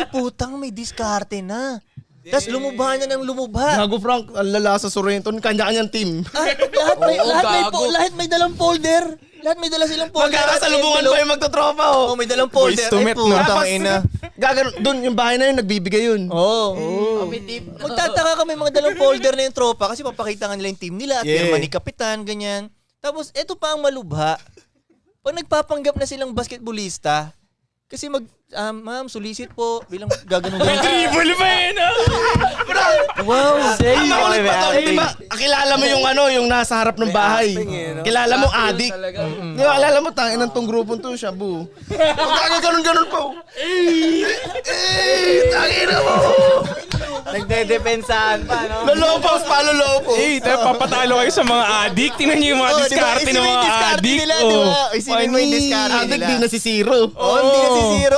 putang may diskarte na. Tapos lumubha na ng lumubha. Gago Frank, ang lala sa Sorrento, kanya-kanyang team. Lahat may dalang folder. Lahat may dala silang folder. Magkakasalubungan pa yung magtotropa, oh. May dalang folder. Boys to meet, no? Putang ina. Gagano, dun yung bahay na yun, nagbibigay yun. Magtataka kami mga dalang folder na yung tropa kasi papakita nga nila yung team nila at pirma ni Kapitan, ganyan. Tapos, eto pa ang malubha. Pag nagpapanggap na silang basketballista, kasi ma'am, solicit po bilang gaganon. Dribble pa yun, Wow, Makulit pa to, di ba? Kilala mo yung yung nasa harap ng bahay. Kilala mo, adik. Di ba, kilala mo, tangin tong grupong to, Shabu. Ganun pa. Tangin mo. Nagde-depensahan pa, no? Lolopos pa, lolopos. tayo papatalo kayo sa mga adik. Tingnan niyo yung mga diskarte ng mga adik. Isipin mo yung diskarte nila. Adik di na si Zero. Hindi na si Zero.